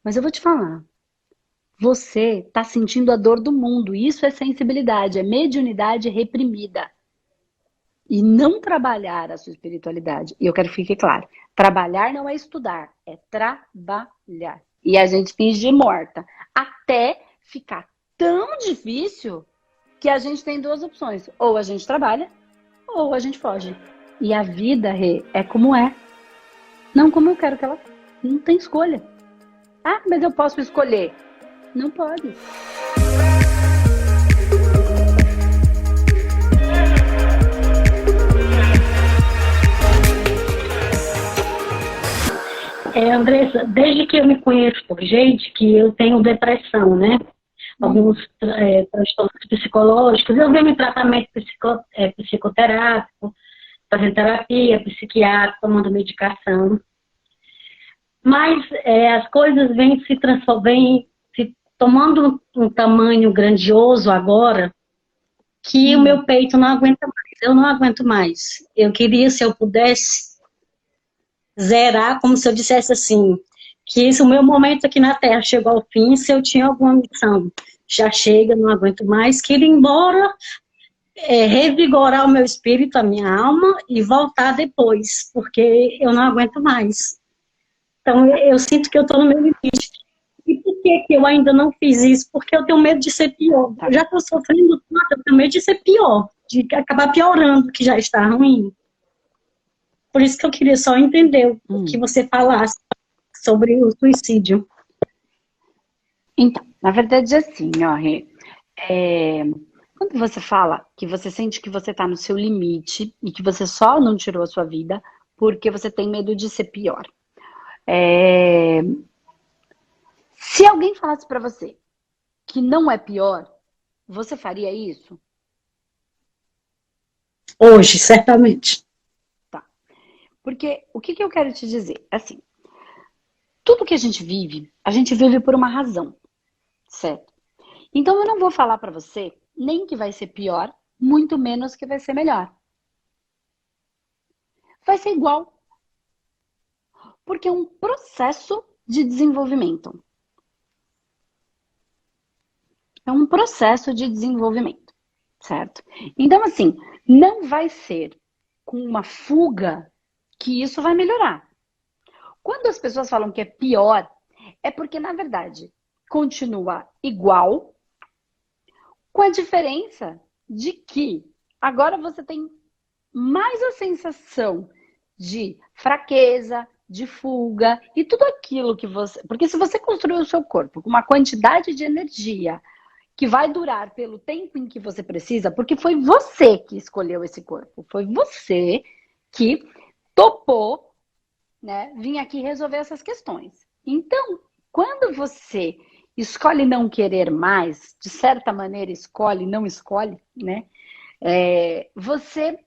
Mas eu vou te falar, você está sentindo a dor do mundo. Isso é sensibilidade, é mediunidade reprimida. E não trabalhar a sua espiritualidade. E eu quero que fique claro, trabalhar não é estudar, é trabalhar. E a gente finge morta. Até ficar tão difícil que a gente tem duas opções. Ou a gente trabalha, ou a gente foge. E a vida, Rê, é como é. Não como eu quero que ela. Não tem escolha. Ah, mas eu posso escolher. Não pode. Andressa, desde que eu me conheço por gente, que eu tenho depressão, né? Alguns transtornos psicológicos, eu venho em tratamento psicoterápico, fazendo terapia, psiquiátrica, tomando medicação. Mas as coisas vêm se transformando, vêm se tomando um tamanho grandioso agora, que o meu peito não aguenta mais. Eu não aguento mais. Eu queria, se eu pudesse, zerar, como se eu dissesse assim, que esse, o meu momento aqui na Terra chegou ao fim, se eu tinha alguma missão. Já chega, não aguento mais, queria ir embora, revigorar o meu espírito, a minha alma, e voltar depois, porque eu não aguento mais. Então, eu sinto que eu estou no meu limite. E por que que eu ainda não fiz isso? Porque eu tenho medo de ser pior. Tá. Eu já estou sofrendo tanto, eu tenho medo de ser pior, de acabar piorando o que já está ruim. Por isso que eu queria só entender o que você falasse sobre o suicídio. Então, na verdade é assim, ó, Rê. Quando você fala que você sente que você está no seu limite e que você só não tirou a sua vida porque você tem medo de ser pior. Se alguém falasse para você que não é pior, você faria isso? Hoje, certamente. Tá. Porque o que eu quero te dizer? Assim, tudo que a gente vive por uma razão, certo? Então eu não vou falar para você nem que vai ser pior, muito menos que vai ser melhor. Vai ser igual, porque é um processo de desenvolvimento. É um processo de desenvolvimento, certo? Então, assim, não vai ser com uma fuga que isso vai melhorar. Quando as pessoas falam que é pior, é porque, na verdade, continua igual, com a diferença de que agora você tem mais a sensação de fraqueza, de fuga e tudo aquilo que você. Porque se você construiu o seu corpo com uma quantidade de energia que vai durar pelo tempo em que você precisa, porque foi você que escolheu esse corpo, foi você que topou, né, vir aqui resolver essas questões. Então, quando você escolhe não querer mais, de certa maneira escolhe, não escolhe, né? Você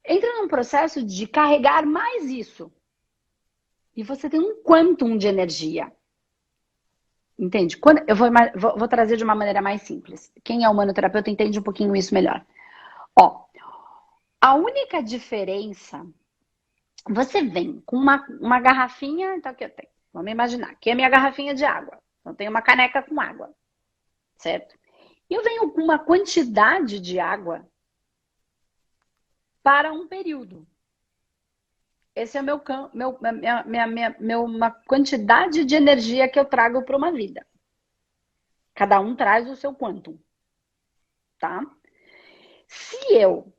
entra num processo de carregar mais isso. E você tem um quantum de energia. Entende? Quando, eu vou trazer de uma maneira mais simples. Quem é humanoterapeuta entende um pouquinho isso melhor. Ó, a única diferença, você vem com uma garrafinha, então que eu tenho. Vamos imaginar, que é a minha garrafinha de água. Então, eu tenho uma caneca com água, certo? E eu venho com uma quantidade de água para um período. Esse é o uma quantidade de energia que eu trago para uma vida. Cada um traz o seu quantum, tá? Se eu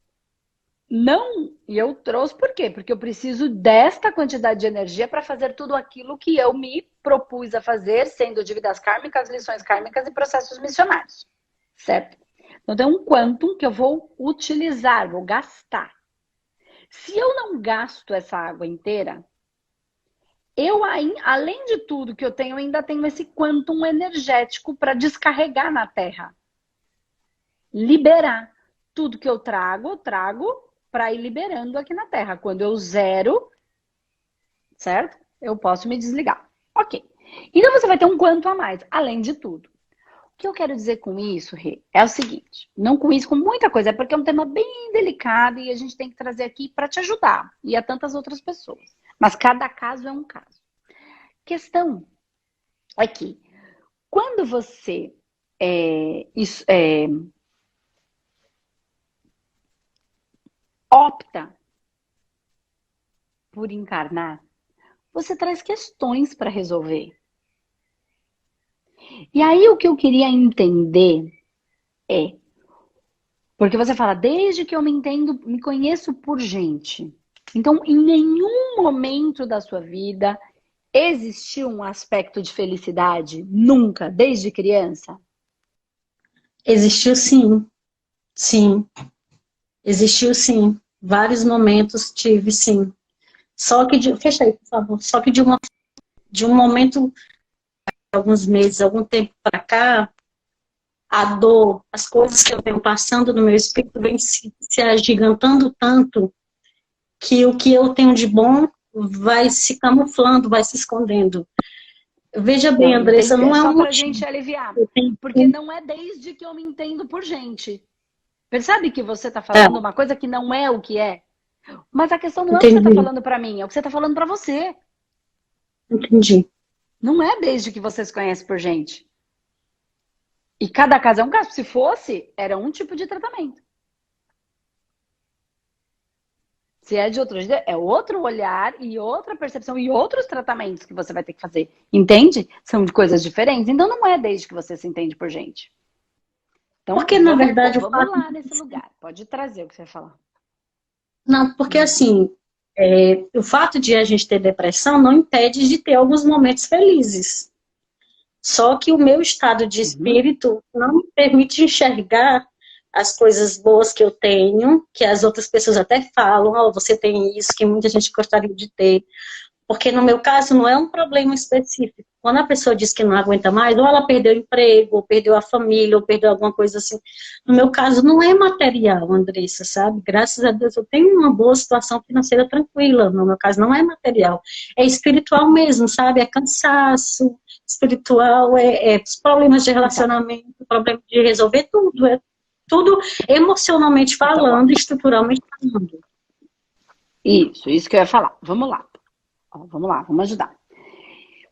não, e eu trouxe por quê? Porque eu preciso desta quantidade de energia para fazer tudo aquilo que eu me propus a fazer, sendo dívidas kármicas, lições kármicas e processos missionários, certo? Então tem um quantum que eu vou utilizar, vou gastar. Se eu não gasto essa água inteira, eu, além de tudo que eu tenho, ainda tenho esse quantum energético para descarregar na Terra. Liberar. Tudo que eu trago para ir liberando aqui na Terra. Quando eu zero, certo? Eu posso me desligar. Ok. Então você vai ter um quanto a mais, além de tudo. O que eu quero dizer com isso, Rê, é o seguinte: não com isso, com muita coisa, é porque é um tema bem delicado e a gente tem que trazer aqui para te ajudar e a tantas outras pessoas. Mas cada caso é um caso. Questão Aqui, quando você opta por encarnar, você traz questões para resolver. E aí o que eu queria entender é, porque você fala, desde que eu me entendo, me conheço por gente. Então, em nenhum momento da sua vida existiu um aspecto de felicidade? Nunca, desde criança? Existiu sim, sim. Existiu sim. Vários momentos tive sim. Só que fecha aí, por favor. Só que de um momento, alguns meses, algum tempo para cá, a dor, as coisas que eu venho passando no meu espírito vem se agigantando tanto que o que eu tenho de bom vai se camuflando, vai se escondendo. Veja bem, Não, Andressa, é não é só um para a motivo. gente aliviar. Eu tenho... Porque não é desde que eu me entendo por gente. Percebe que você está É, falando uma coisa que não é o que é? Mas a questão não é o que você está entendi, falando para mim, é o que você está falando para você. entendi. Não é desde que você se conhece por gente. E cada caso é um caso. Se fosse, era um tipo de tratamento. Se é de outro jeito, é outro olhar e outra percepção e outros tratamentos que você vai ter que fazer. Entende? São de coisas diferentes. Então não é desde que você se entende por gente. Então Porque, na verdade, o vamos fato... lá nesse lugar. Pode trazer o que você vai falar. Não, porque assim, o fato de a gente ter depressão não impede de ter alguns momentos felizes. Só que o meu estado de Uhum. espírito não me permite enxergar as coisas boas que eu tenho, que as outras pessoas até falam, oh, você tem isso, que muita gente gostaria de ter. Porque no meu caso não é um problema específico. Quando a pessoa diz que não aguenta mais, ou ela perdeu o emprego, ou perdeu a família, ou perdeu alguma coisa assim. No meu caso não é material, Andressa, sabe? Graças a Deus eu tenho uma boa situação financeira tranquila. No meu caso não é material. É espiritual mesmo, sabe? É cansaço espiritual, os problemas de Então, relacionamento, problema de resolver tudo. É tudo emocionalmente então, ó. falando, estruturalmente falando. Isso que eu ia falar. Vamos lá. Ó, vamos lá, vamos ajudar.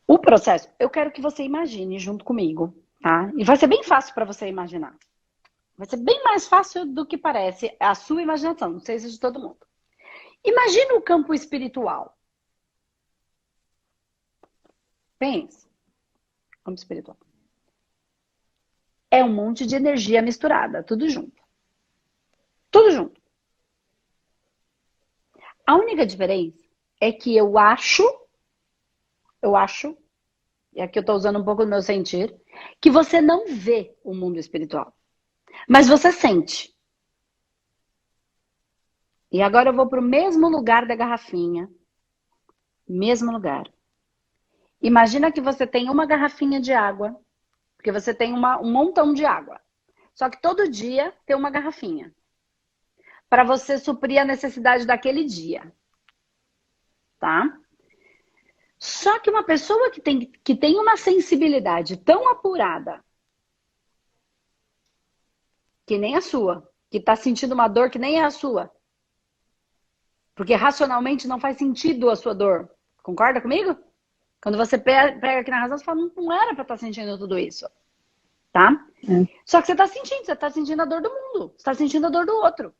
O processo, eu quero que você imagine junto comigo, tá? E vai ser bem fácil para você imaginar. Vai ser bem mais fácil do que parece a sua imaginação, não sei se é de todo mundo. Imagina o campo espiritual. Pense. Campo espiritual. É um monte de energia misturada, tudo junto. Tudo junto. A única diferença é que eu acho, e aqui eu estou usando um pouco do meu sentir, que você não vê o mundo espiritual, mas você sente. E agora eu vou para o mesmo lugar da garrafinha. Mesmo lugar. Imagina que você tem uma garrafinha de água, porque você tem um montão de água. Só que todo dia tem uma garrafinha. Para você suprir a necessidade daquele dia. Tá? Só que uma pessoa que tem uma sensibilidade tão apurada, que nem a sua, que está sentindo uma dor que nem é a sua, porque racionalmente não faz sentido a sua dor. Concorda comigo? Quando você pega aqui na razão, você fala, não era para estar sentindo tudo isso. Tá? É. Só que você está sentindo a dor do mundo, você está sentindo a dor do outro.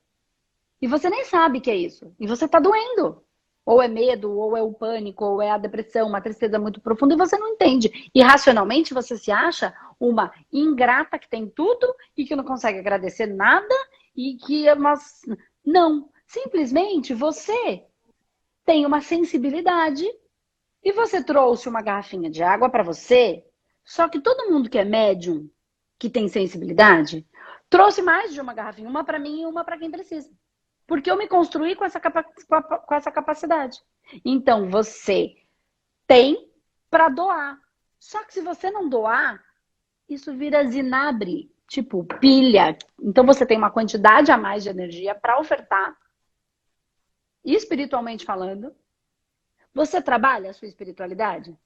E você nem sabe que é isso. E você está doendo. Ou é medo, ou é o pânico, ou é a depressão, uma tristeza muito profunda, e você não entende. E racionalmente você se acha uma ingrata que tem tudo e que não consegue agradecer nada e que é uma... Não. Simplesmente você tem uma sensibilidade e você trouxe uma garrafinha de água para você. Só que todo mundo que é médium, que tem sensibilidade, trouxe mais de uma garrafinha, uma para mim e uma para quem precisa. Porque eu me construí com essa capacidade. Então, você tem para doar. Só que se você não doar, isso vira zinabre, tipo pilha. Então, você tem uma quantidade a mais de energia para ofertar, espiritualmente falando. Você trabalha a sua espiritualidade?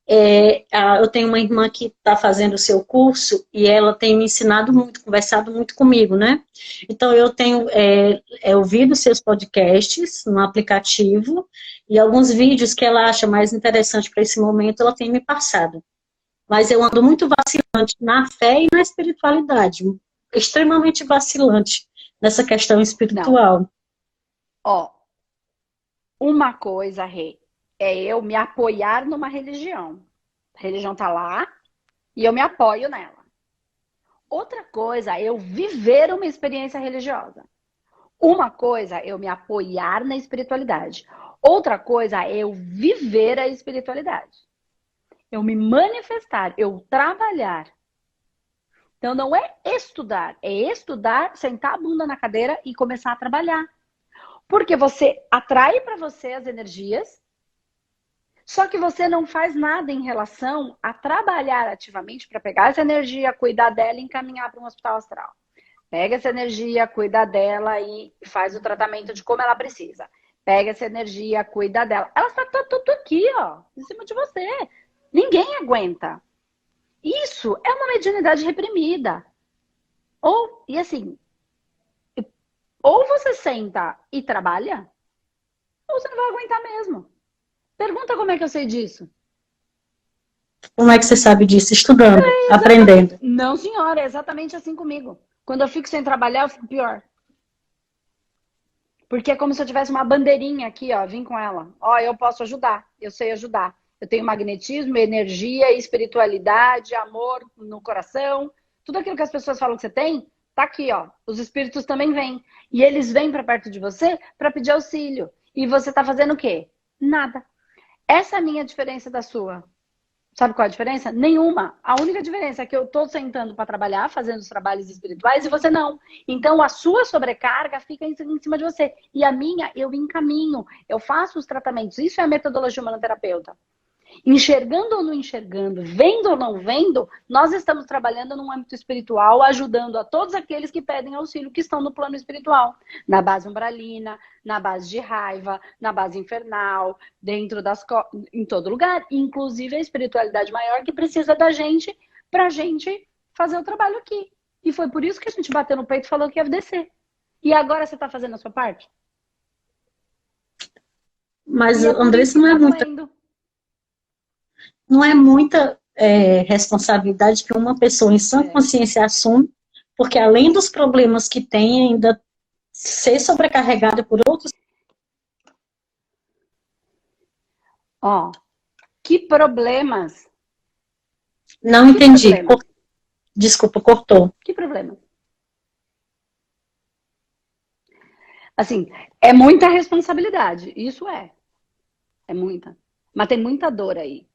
Eu tenho uma irmã que está fazendo o seu curso e ela tem me ensinado muito, conversado muito comigo, né? Então, eu tenho ouvido seus podcasts no aplicativo e alguns vídeos que ela acha mais interessante para esse momento, ela tem me passado. Mas eu ando muito vacilante na fé e na espiritualidade, extremamente vacilante nessa questão espiritual. Não. Ó, uma coisa, Rê, é eu me apoiar numa religião. A religião tá lá e eu me apoio nela. Outra coisa é eu viver uma experiência religiosa. Uma coisa é eu me apoiar na espiritualidade. Outra coisa é eu viver a espiritualidade. Eu me manifestar, eu trabalhar. Então não é estudar, sentar a bunda na cadeira e começar a trabalhar. Porque você atrai para você as energias, só que você não faz nada em relação a trabalhar ativamente para pegar essa energia, cuidar dela e encaminhar para um hospital astral. Pega essa energia, cuida dela e faz o tratamento de como ela precisa. Pega essa energia, cuida dela. Ela está tudo aqui, ó, em cima de você. Ninguém aguenta. Isso é uma mediunidade reprimida. E assim, ou você senta e trabalha, ou você não vai aguentar mesmo. Pergunta como é que eu sei disso. Como é que você sabe disso? Estudando, aprendendo. Não, senhora, é exatamente assim comigo. Quando eu fico sem trabalhar, eu fico pior. Porque é como se eu tivesse uma bandeirinha aqui, ó, vim com ela. Ó, eu posso ajudar, eu sei ajudar. Eu tenho magnetismo, energia, espiritualidade, amor no coração. Tudo aquilo que as pessoas falam que você tem, tá aqui, ó. Os espíritos também vêm. E eles vêm para perto de você para pedir auxílio. E você tá fazendo o quê? Nada. Essa é a minha diferença da sua. Sabe qual é a diferença? Nenhuma. A única diferença é que eu tô sentando para trabalhar, fazendo os trabalhos espirituais, e você não. Então, a sua sobrecarga fica em cima de você. E a minha, eu encaminho. Eu faço os tratamentos. Isso é a metodologia humanoterapeuta. Enxergando ou não enxergando, vendo ou não vendo, nós estamos trabalhando num âmbito espiritual, ajudando a todos aqueles que pedem auxílio, que estão no plano espiritual. Na base umbralina, na base de raiva, na base infernal, dentro em todo lugar. Inclusive a espiritualidade maior que precisa da gente pra gente fazer o trabalho aqui. E foi por isso que a gente bateu no peito e falou que ia descer. E agora você tá fazendo a sua parte? Mas, Andressa, não é muita responsabilidade que uma pessoa em sã consciência assume, porque além dos problemas que tem, ainda ser sobrecarregada por outros. Ó, que problemas? Não entendi. Desculpa, cortou. Que problema? Assim, é muita responsabilidade. Isso é. É muita. Mas tem muita dor aí.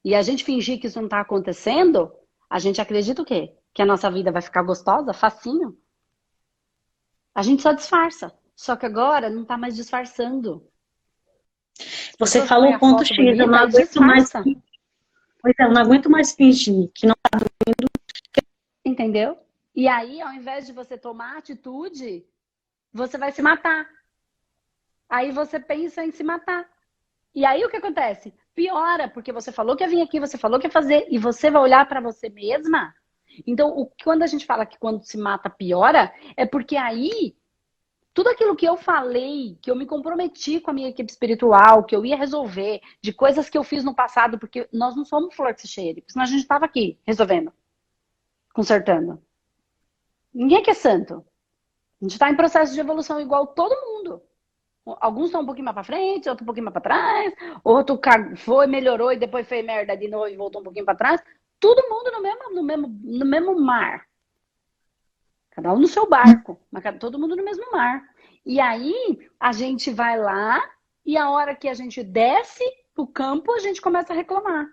E a gente fingir que isso não tá acontecendo, a gente acredita o quê? Que a nossa vida vai ficar gostosa, facinho? A gente só disfarça. Só que agora não tá mais disfarçando. Você falou o ponto X, eu não aguento mais. Pois é, eu não aguento mais fingir que não tá doendo. Entendeu? E aí, ao invés de você tomar atitude, você vai se matar. Aí você pensa em se matar. E aí o que acontece? Piora, porque você falou que ia vir aqui, você falou que ia fazer, e você vai olhar para você mesma. Então, quando a gente fala que quando se mata piora, é porque aí tudo aquilo que eu falei, que eu me comprometi com a minha equipe espiritual, que eu ia resolver, de coisas que eu fiz no passado, porque nós não somos flor que se cheire, senão a gente estava aqui resolvendo, consertando. Ninguém aqui é santo. A gente está em processo de evolução igual todo mundo. Alguns estão um pouquinho mais para frente, outro um pouquinho mais para trás, outro foi, melhorou e depois fez merda de novo e voltou um pouquinho para trás. Todo mundo no mesmo mar. Cada um no seu barco, mas todo mundo no mesmo mar. E aí a gente vai lá e a hora que a gente desce pro campo, a gente começa a reclamar.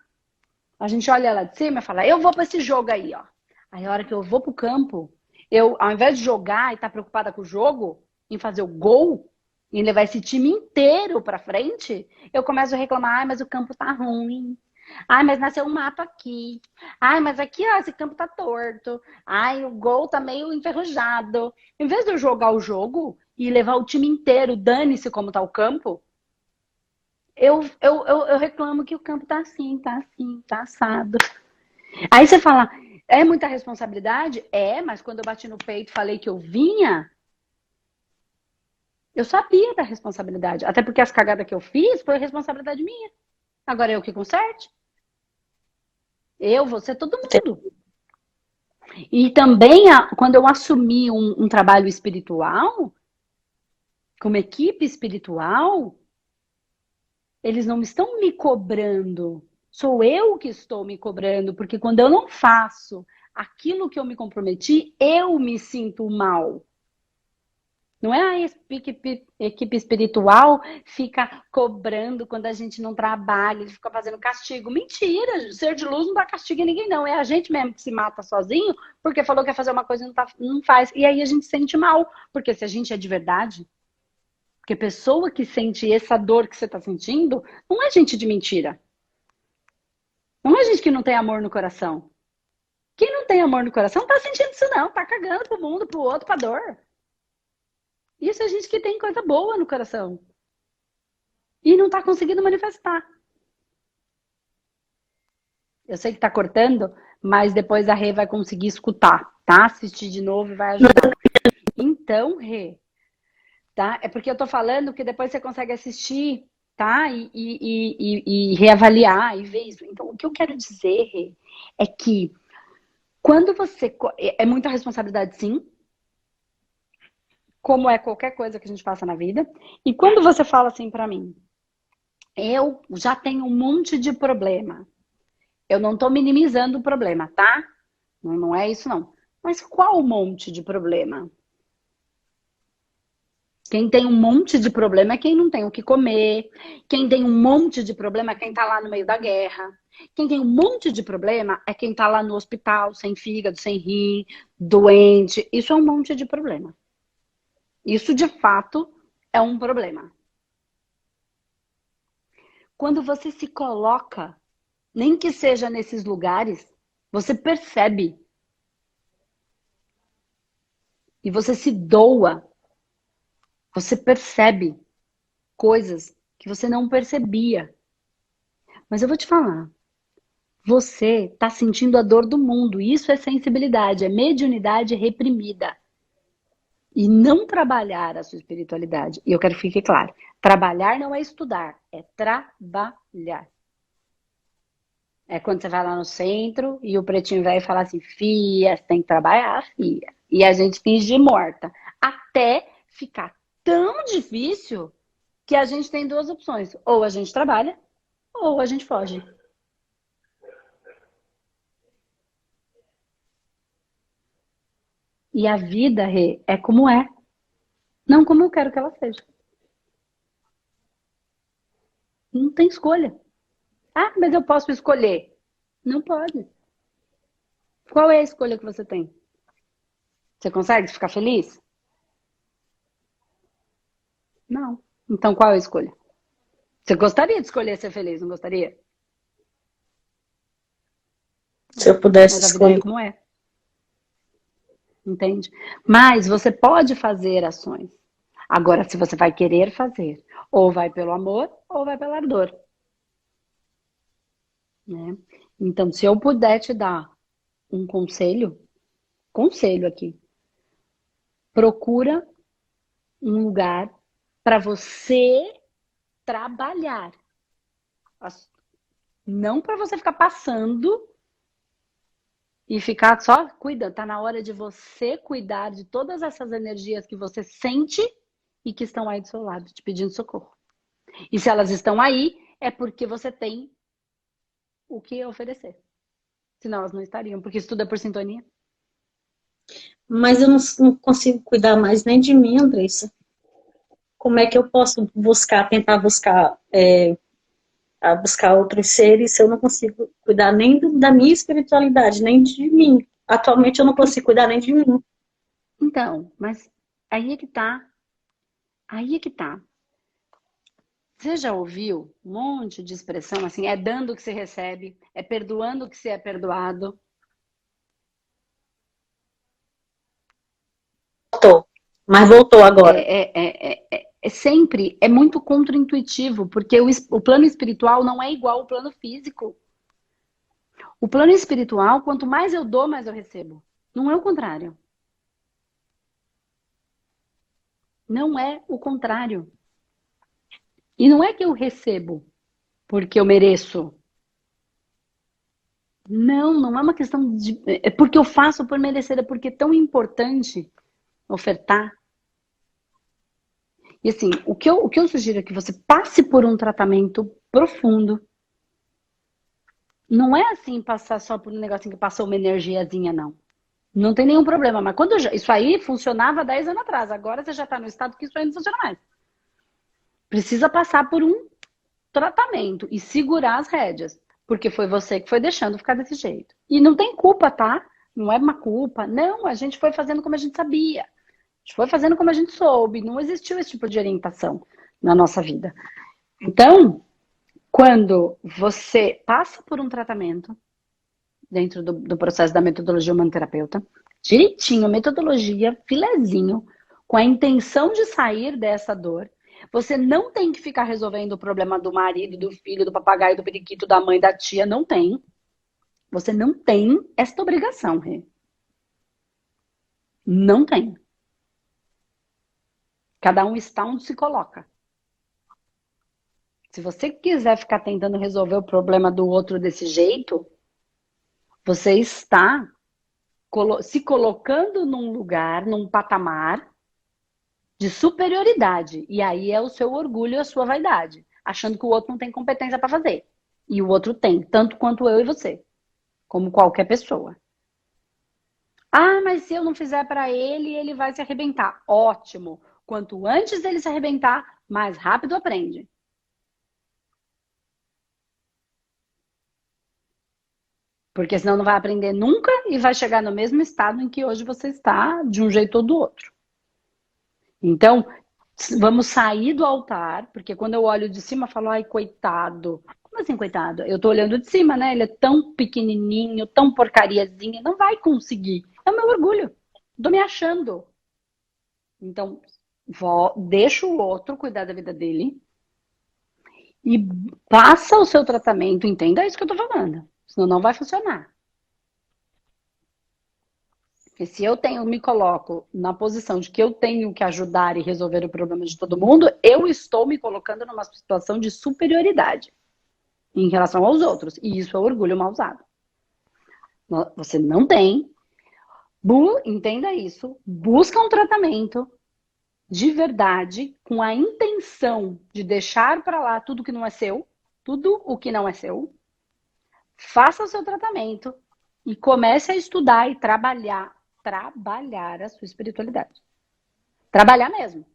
A gente olha lá de cima e fala, eu vou para esse jogo aí, ó. Aí a hora que eu vou pro campo, eu, ao invés de jogar e estar preocupada com o jogo, em fazer o gol, em levar esse time inteiro pra frente, eu começo a reclamar, mas o campo tá ruim. Ai, mas nasceu um mato aqui. Ai, mas aqui, ó, esse campo tá torto. Ai, o gol tá meio enferrujado. Em vez de eu jogar o jogo e levar o time inteiro, dane-se como tá o campo, eu reclamo que o campo tá assim, tá assado. Aí você fala, é muita responsabilidade? É, mas quando eu bati no peito e falei que eu vinha, eu sabia da responsabilidade. Até porque as cagadas que eu fiz foi responsabilidade minha. Agora eu que conserte. Eu, você, todo mundo. E também, quando eu assumi um trabalho espiritual, como equipe espiritual, eles não estão me cobrando. Sou eu que estou me cobrando, porque quando eu não faço aquilo que eu me comprometi, eu me sinto mal. Não é a equipe espiritual fica cobrando quando a gente não trabalha, fica fazendo castigo. Mentira! Ser de luz não dá castigo em ninguém, não. É a gente mesmo que se mata sozinho porque falou que ia fazer uma coisa e não faz. E aí a gente sente mal. Porque se a gente é de verdade, porque pessoa que sente essa dor que você está sentindo, não é gente de mentira. Não é gente que não tem amor no coração. Quem não tem amor no coração não tá sentindo isso, não. Tá cagando pro mundo, pro outro, pra dor. Isso é gente que tem coisa boa no coração. E não tá conseguindo manifestar. Eu sei que tá cortando, mas depois a Rê vai conseguir escutar, tá? Assistir de novo e vai ajudar. Então, Rê, tá? É porque eu tô falando que depois você consegue assistir, tá? E reavaliar e ver isso. Então, o que eu quero dizer, Rê, é que quando você. É muita responsabilidade, sim. Como é qualquer coisa que a gente faça na vida. E quando você fala assim pra mim, eu já tenho um monte de problema. Eu não tô minimizando o problema, tá? Não é isso, não. Mas qual monte de problema? Quem tem um monte de problema é quem não tem o que comer. Quem tem um monte de problema é quem tá lá no meio da guerra. Quem tem um monte de problema é quem tá lá no hospital, sem fígado, sem rim, doente. Isso é um monte de problema. Isso, de fato, é um problema. Quando você se coloca, nem que seja nesses lugares, você percebe. E você se doa. Você percebe coisas que você não percebia. Mas eu vou te falar. Você está sentindo a dor do mundo. Isso é sensibilidade, é mediunidade reprimida. E não trabalhar a sua espiritualidade. E eu quero que fique claro. Trabalhar não é estudar, é trabalhar. É quando você vai lá no centro e o pretinho velho fala assim, fia, você tem que trabalhar, fia. E a gente finge morta. Até ficar tão difícil que a gente tem duas opções. Ou a gente trabalha, ou a gente foge. E a vida, Rê, é como é. Não como eu quero que ela seja. Não tem escolha. Ah, mas eu posso escolher. Não pode. Qual é a escolha que você tem? Você consegue ficar feliz? Não. Então qual é a escolha? Você gostaria de escolher ser feliz, não gostaria? Se eu pudesse Mas a vida é escolher. como é. Entende? Mas você pode fazer ações. Agora, se você vai querer fazer, ou vai pelo amor, ou vai pela dor. Né? Então, se eu puder te dar um conselho aqui, procura um lugar para você trabalhar. Não para você ficar passando e ficar só cuidando. Tá na hora de você cuidar de todas essas energias que você sente e que estão aí do seu lado, te pedindo socorro. E se elas estão aí, é porque você tem o que oferecer. Senão elas não estariam, porque isso tudo é por sintonia. Mas eu não consigo cuidar mais nem de mim, Andressa. Como é que eu posso tentar buscar outros seres se eu não consigo cuidar nem da minha espiritualidade, nem de mim? Atualmente eu não consigo cuidar nem de mim. Então, mas aí é que tá. Aí é que tá. Você já ouviu um monte de expressão assim, é dando o que se recebe, é perdoando o que se é perdoado. Voltou, mas voltou agora. sempre é muito contraintuitivo, porque o plano espiritual não é igual ao plano físico. O plano espiritual, quanto mais eu dou, mais eu recebo. Não é o contrário. Não é o contrário. E não é que eu recebo porque eu mereço. Não é uma questão de... É porque eu faço por merecer, é porque é tão importante ofertar. E assim, o que eu sugiro é que você passe por um tratamento profundo. Não é assim passar só por um negocinho que passou uma energiazinha, não. Não tem nenhum problema. Mas quando isso aí funcionava 10 anos atrás, agora você já está no estado que isso aí não funciona mais. Precisa passar por um tratamento e segurar as rédeas. Porque foi você que foi deixando ficar desse jeito. E não tem culpa, tá? Não é uma culpa. Não, a gente foi fazendo como a gente sabia. A gente foi fazendo como a gente soube. Não existiu esse tipo de orientação na nossa vida. Então, quando você passa por um tratamento, dentro do processo da metodologia humanoterapeuta, direitinho, metodologia, filezinho, com a intenção de sair dessa dor, você não tem que ficar resolvendo o problema do marido, do filho, do papagaio, do periquito, da mãe, da tia, não tem. Você não tem esta obrigação, Rê. Não tem. Cada um está onde se coloca. Se você quiser ficar tentando resolver o problema do outro desse jeito, você está se colocando num lugar, num patamar de superioridade. E aí é o seu orgulho e a sua vaidade, achando que o outro não tem competência para fazer. E o outro tem, tanto quanto eu e você, como qualquer pessoa. Ah, mas se eu não fizer para ele, ele vai se arrebentar. Ótimo. Quanto antes ele se arrebentar, mais rápido aprende. Porque senão não vai aprender nunca e vai chegar no mesmo estado em que hoje você está, de um jeito ou do outro. Então, vamos sair do altar, porque quando eu olho de cima, eu falo, ai, coitado. Como assim, coitado? Eu tô olhando de cima, né? Ele é tão pequenininho, tão porcariazinho, não vai conseguir. É o meu orgulho. Tô me achando. Então, deixa o outro cuidar da vida dele e passa o seu tratamento, entenda isso que eu tô falando. Senão não vai funcionar. Porque se eu me coloco na posição de que eu tenho que ajudar e resolver o problema de todo mundo, eu estou me colocando numa situação de superioridade em relação aos outros. E isso é orgulho mal usado. Você não tem. Entenda isso. Busca um tratamento de verdade, com a intenção de deixar para lá tudo que não é seu, tudo o que não é seu. Faça o seu tratamento e comece a estudar e trabalhar a sua espiritualidade. Trabalhar mesmo.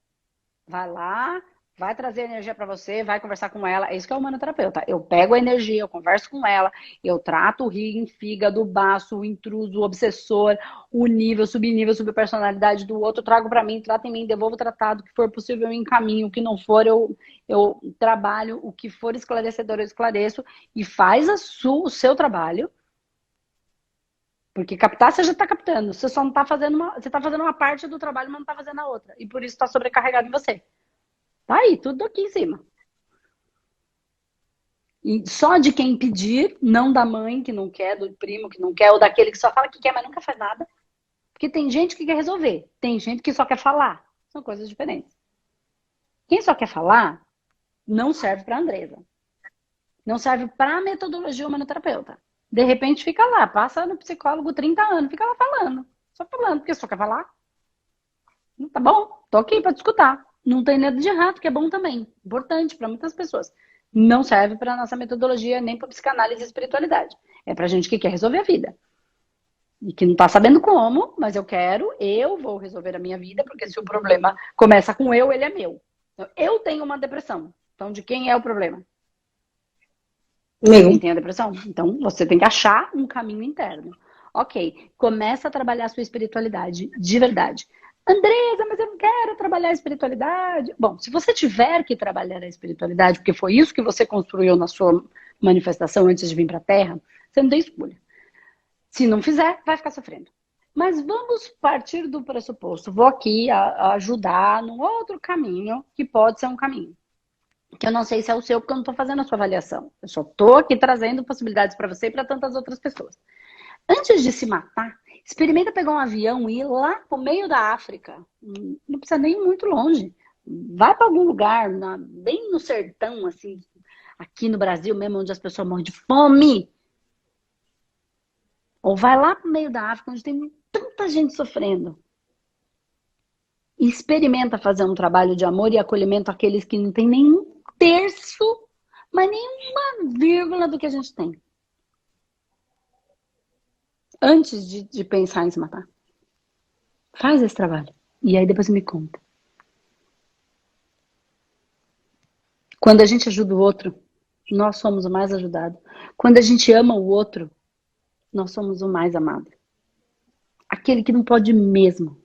Vai lá, vai trazer energia para você, vai conversar com ela. É isso que é o humanoterapeuta. Eu pego a energia, eu converso com ela, eu trato o rim, fígado, baço, o intruso, o obsessor, o nível, subnível, subpersonalidade do outro, trago para mim, trato em mim, devolvo o tratado, o que for possível eu encaminho, o que não for eu trabalho, o que for esclarecedor eu esclareço e faz o seu trabalho. Porque captar você já está captando. Você só não está fazendo você está fazendo uma parte do trabalho, mas não está fazendo a outra. E por isso está sobrecarregado em você. Tá aí, tudo aqui em cima. E só de quem pedir, não da mãe que não quer, do primo que não quer, ou daquele que só fala que quer, mas nunca faz nada. Porque tem gente que quer resolver, tem gente que só quer falar. São coisas diferentes. Quem só quer falar, não serve para Andresa. Não serve para a metodologia humanoterapeuta. De repente fica lá, passa no psicólogo 30 anos, fica lá falando. Só falando, porque só quer falar. Tá bom, tô aqui para te escutar. Não tem nada de errado, que é bom também. Importante para muitas pessoas. Não serve para nossa metodologia, nem para psicanálise e espiritualidade. É para gente que quer resolver a vida. E que não tá sabendo como, mas eu vou resolver a minha vida, porque se o problema começa com eu, ele é meu. Então, eu tenho uma depressão. Então, de quem é o problema? Quem tem a depressão? Então, você tem que achar um caminho interno. Ok, começa a trabalhar a sua espiritualidade de verdade. Andresa, mas eu não quero trabalhar a espiritualidade. Bom, se você tiver que trabalhar a espiritualidade, porque foi isso que você construiu na sua manifestação antes de vir para a Terra, você não tem escolha. Se não fizer, vai ficar sofrendo. Mas vamos partir do pressuposto. Vou aqui ajudar num outro caminho, que pode ser um caminho. Que eu não sei se é o seu, porque eu não estou fazendo a sua avaliação. Eu só estou aqui trazendo possibilidades para você e para tantas outras pessoas. Antes de se matar, experimenta pegar um avião e ir lá pro meio da África. Não precisa nem ir muito longe. Vai para algum lugar, bem no sertão, assim, aqui no Brasil mesmo, onde as pessoas morrem de fome. Ou vai lá pro meio da África, onde tem tanta gente sofrendo. E experimenta fazer um trabalho de amor e acolhimento àqueles que não têm nem um terço, mas nenhuma vírgula do que a gente tem. Antes de pensar em se matar. Faz esse trabalho. E aí depois me conta. Quando a gente ajuda o outro, nós somos o mais ajudado. Quando a gente ama o outro, nós somos o mais amado. Aquele que não pode mesmo.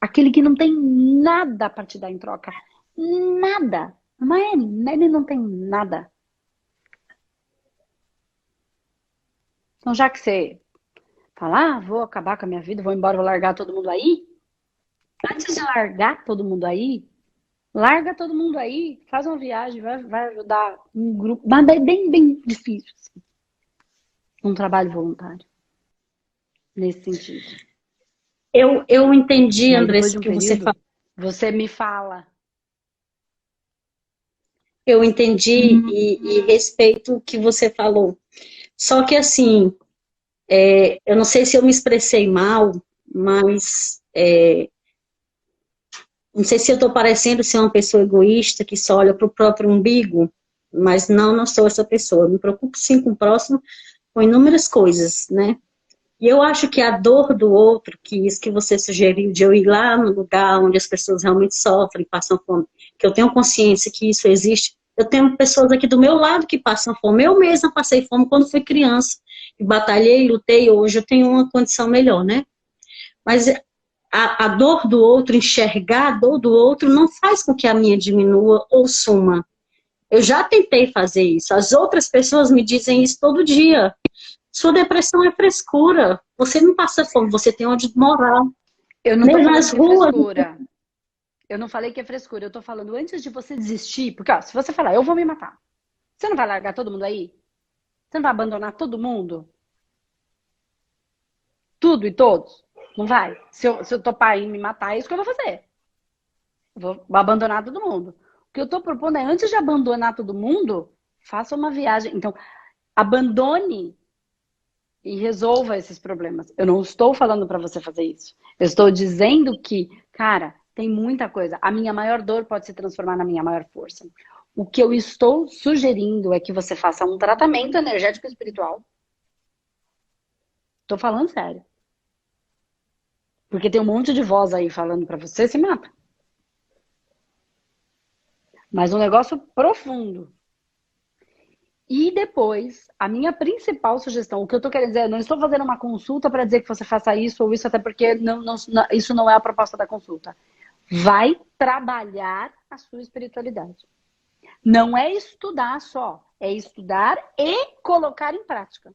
Aquele que não tem nada para te dar em troca. Nada. Mas ele não tem nada. Então já que você fala, vou acabar com a minha vida, vou embora, vou largar todo mundo aí. Antes de largar todo mundo aí, larga todo mundo aí, faz uma viagem, vai ajudar um grupo, mas é bem difícil. Assim. Um trabalho voluntário. Nesse sentido. Eu entendi, Depois Andressa, de o um que você período, falou. você me fala. Eu entendi e respeito o que você falou. Só que assim, eu não sei se eu me expressei mal, mas não sei se eu estou parecendo ser uma pessoa egoísta que só olha para o próprio umbigo, mas não sou essa pessoa. Eu me preocupo sim com o próximo, com inúmeras coisas, né? E eu acho que a dor do outro, que isso que você sugeriu, de eu ir lá no lugar onde as pessoas realmente sofrem, passam fome, que eu tenho consciência que isso existe. Eu tenho pessoas aqui do meu lado que passam fome. Eu mesma passei fome quando fui criança. E batalhei, lutei, hoje eu tenho uma condição melhor, né? Mas a dor do outro, enxergar a dor do outro, não faz com que a minha diminua ou suma. Eu já tentei fazer isso. As outras pessoas me dizem isso todo dia. Sua depressão é frescura. Você não passa fome, você tem onde morar. Eu não tô Nem falando nas que é ruas. frescura. Eu não falei que é frescura. Eu tô falando antes de você desistir. Porque, ó, se você falar, eu vou me matar. Você não vai largar todo mundo aí? Você não vai abandonar todo mundo? Tudo e todos? Não vai? Se eu topar em me matar, é isso que eu vou fazer. Eu vou abandonar todo mundo. O que eu tô propondo é, antes de abandonar todo mundo, faça uma viagem. Então, abandone e resolva esses problemas. Eu não estou falando para você fazer isso. Eu estou dizendo que, cara, tem muita coisa. A minha maior dor pode se transformar na minha maior força. O que eu estou sugerindo é que você faça um tratamento energético e espiritual. Tô falando sério. Porque tem um monte de voz aí falando para você, se mata. Mas um negócio profundo. E depois, a minha principal sugestão, o que eu tô querendo dizer, eu não estou fazendo uma consulta para dizer que você faça isso ou isso, até porque isso não é a proposta da consulta. Vai trabalhar a sua espiritualidade. Não é estudar só, é estudar e colocar em prática.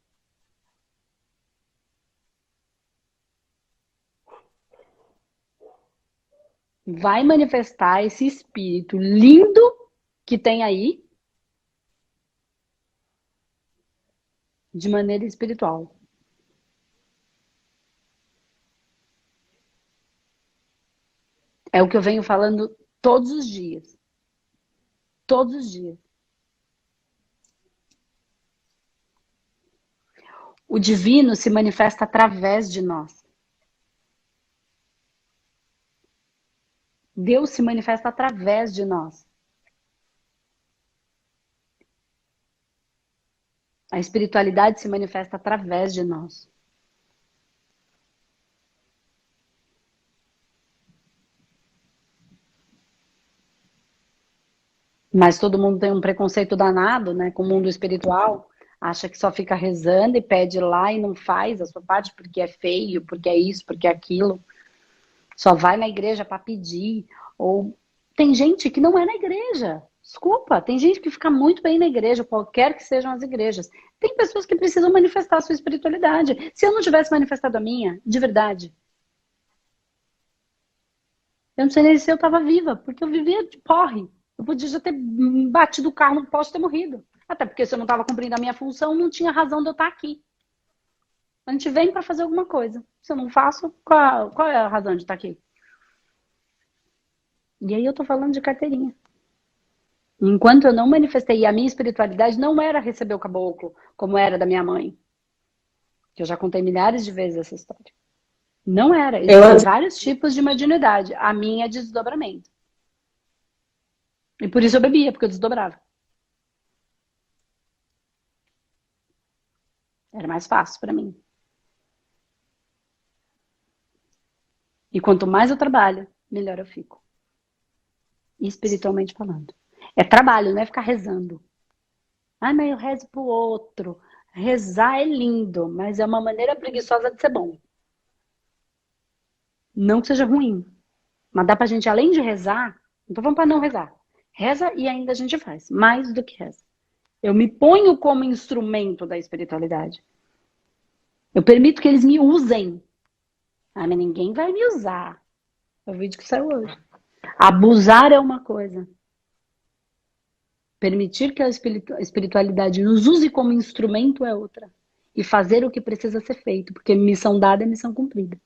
Vai manifestar esse espírito lindo que tem aí de maneira espiritual. É o que eu venho falando todos os dias. Todos os dias. O divino se manifesta através de nós. Deus se manifesta através de nós. A espiritualidade se manifesta através de nós. Mas todo mundo tem um preconceito danado, né, com o mundo espiritual. Acha que só fica rezando e pede lá e não faz a sua parte porque é feio, porque é isso, porque é aquilo. Só vai na igreja para pedir. Ou tem gente que não é na igreja. Desculpa, tem gente que fica muito bem na igreja, qualquer que sejam as igrejas. Tem pessoas que precisam manifestar a sua espiritualidade. Se eu não tivesse manifestado a minha, de verdade, eu não sei nem se eu estava viva, porque eu vivia de porre. Eu podia já ter batido o carro no poste e ter morrido. Até porque se eu não estava cumprindo a minha função, não tinha razão de eu estar aqui. A gente vem para fazer alguma coisa. Se eu não faço, qual é a razão de estar aqui? E aí eu tô falando de carteirinha. Enquanto eu não manifestei, a minha espiritualidade não era receber o caboclo, como era da minha mãe. Que eu já contei milhares de vezes essa história. Não era. Existem vários tipos de mediunidade. A minha é de desdobramento. E por isso eu bebia, porque eu desdobrava. Era mais fácil para mim. E quanto mais eu trabalho, melhor eu fico. Espiritualmente falando. É trabalho, não é ficar rezando. Ah, mas eu rezo pro outro. Rezar é lindo, mas é uma maneira preguiçosa de ser bom. Não que seja ruim. Mas dá pra gente, além de rezar, não tô falando pra não rezar. Reza e ainda a gente faz. Mais do que reza. Eu me ponho como instrumento da espiritualidade. Eu permito que eles me usem. Ah, mas ninguém vai me usar. É o vídeo que saiu hoje. Abusar é uma coisa. Permitir que a espiritualidade nos use como instrumento é outra. E fazer o que precisa ser feito. Porque missão dada é missão cumprida.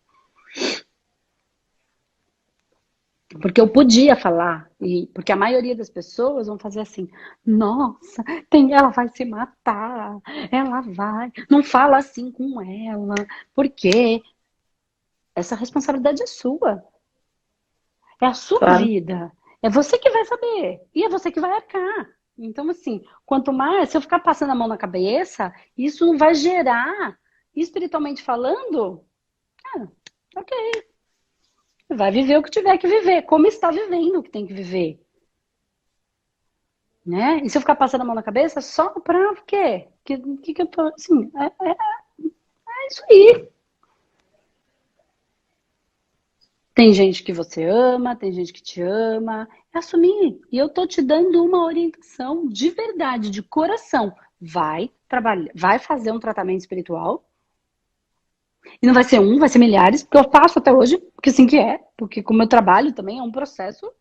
Porque eu podia falar, porque a maioria das pessoas vão fazer assim, nossa, ela vai se matar, ela vai, não fala assim com ela, porque essa responsabilidade é sua, é a sua vida, é você que vai saber, e é você que vai arcar. Então, assim, quanto mais, se eu ficar passando a mão na cabeça, isso não vai gerar, espiritualmente falando, ok. Vai viver o que tiver que viver, como está vivendo o que tem que viver. Né? E se eu ficar passando a mão na cabeça, só pra o quê? Que eu tô, assim, é isso aí. Tem gente que você ama, tem gente que te ama. É assumir. E eu tô te dando uma orientação de verdade, de coração. Vai trabalhar, vai fazer um tratamento espiritual. E não vai ser um, vai ser milhares, porque eu faço até hoje, porque assim que é. Porque como eu trabalho também é um processo.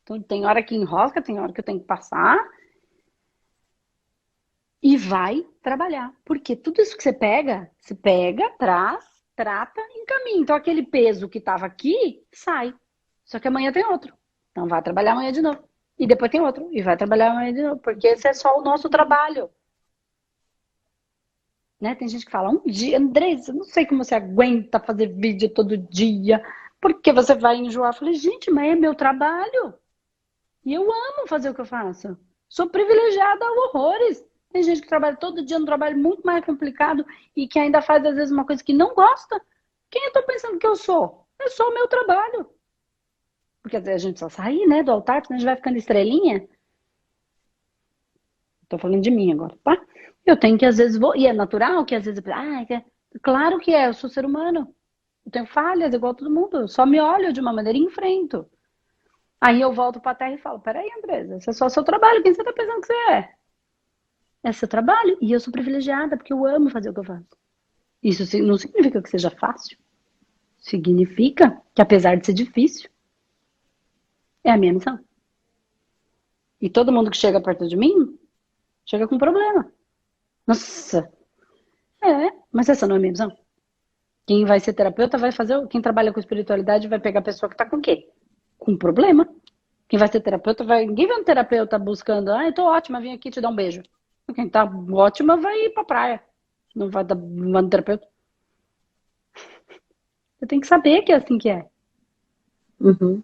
Então tem hora que enrosca, tem hora que eu tenho que passar. E vai trabalhar. Porque tudo isso que você pega, traz, trata e encaminha. Então aquele peso que estava aqui, sai. Só que amanhã tem outro. Então vai trabalhar amanhã de novo. E depois tem outro. E vai trabalhar amanhã de novo. Porque esse é só o nosso trabalho. Né? Tem gente que fala, um dia, Andressa, eu não sei como você aguenta fazer vídeo todo dia. Porque você vai enjoar. Eu falei, gente, mas é meu trabalho. E eu amo fazer o que eu faço. Sou privilegiada a horrores. Tem gente que trabalha todo dia num trabalho muito mais complicado e que ainda faz, às vezes, uma coisa que não gosta. Quem eu tô pensando que eu sou? É só o meu trabalho. Porque às vezes a gente só sair, né, do altar, senão a gente vai ficando estrelinha. Tô falando de mim agora, tá? Eu tenho que, às vezes, e é natural que, às vezes, claro que é, eu sou ser humano. Eu tenho falhas igual todo mundo. Eu só me olho de uma maneira e enfrento. Aí eu volto pra terra e falo, peraí, Andresa, esse é só seu trabalho. Quem você tá pensando que você é? É seu trabalho. E eu sou privilegiada, porque eu amo fazer o que eu faço. Isso não significa que seja fácil. Significa que, apesar de ser difícil, é a minha missão. E todo mundo que chega perto de mim, chega com problema. Nossa! Mas essa não é a minha missão. Quem vai ser terapeuta vai fazer. Quem trabalha com espiritualidade vai pegar a pessoa que tá com o quê? Com problema. Quem vai ser terapeuta vai. Ninguém vai um terapeuta buscando, eu tô ótima, vim aqui te dar um beijo. Quem tá ótima vai ir pra praia. Não vai dar um terapeuta. Você tem que saber que é assim que é. Uhum.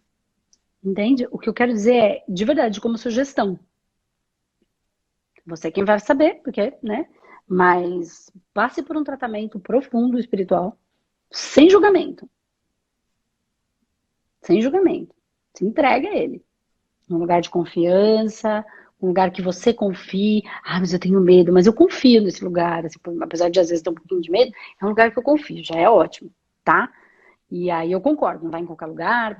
Entende? O que eu quero dizer é, de verdade, como sugestão. Você é quem vai saber, porque, né? Mas passe por um tratamento profundo espiritual, sem julgamento. Sem julgamento. Se entregue a ele. Num lugar de confiança, um lugar que você confie. Ah, mas eu tenho medo, mas eu confio nesse lugar. Assim, apesar de às vezes ter um pouquinho de medo, é um lugar que eu confio, já é ótimo, tá? E aí eu concordo, não vai em qualquer lugar,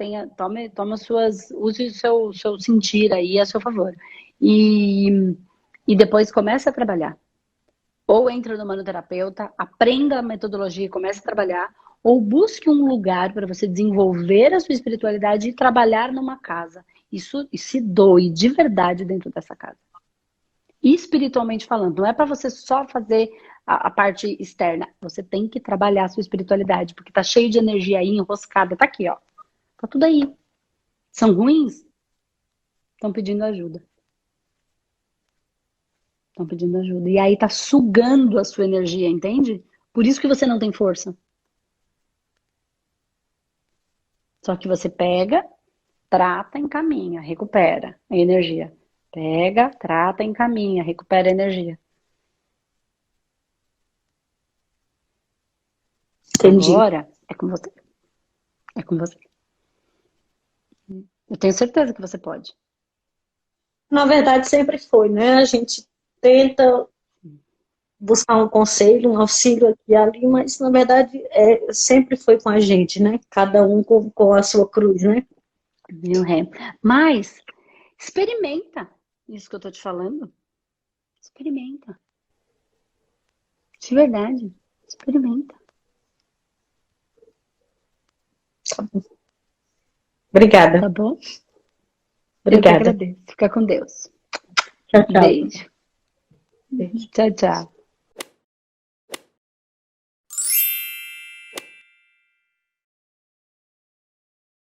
use o seu sentir aí a seu favor. E, e depois começa a trabalhar. Ou entra no manoterapeuta, aprenda a metodologia e comece a trabalhar, ou busque um lugar para você desenvolver a sua espiritualidade e trabalhar numa casa. Isso, e se doe de verdade dentro dessa casa. Espiritualmente falando, não é para você só fazer a parte externa. Você tem que trabalhar a sua espiritualidade, porque tá cheio de energia aí, enroscada. Tá aqui, ó. Tá tudo aí. São ruins? Estão pedindo ajuda. Estão pedindo ajuda. E aí tá sugando a sua energia, entende? Por isso que você não tem força. Só que você pega, trata, encaminha, recupera a energia. Pega, trata, encaminha, recupera a energia. Entendi. Agora é com você. É com você. Eu tenho certeza que você pode. Na verdade, sempre foi, né? A gente tenta buscar um conselho, um auxílio aqui e ali, mas na verdade sempre foi com a gente, né? Cada um com a sua cruz, né? Viu, Ré? Mas experimenta isso que eu tô te falando. Experimenta. De verdade. Experimenta. Tá bom. Obrigada. Tá bom? Eu que Obrigada. agradeço. Fica com Deus. Tchau, tchau. Beijo. Beijo. Tchau, tchau.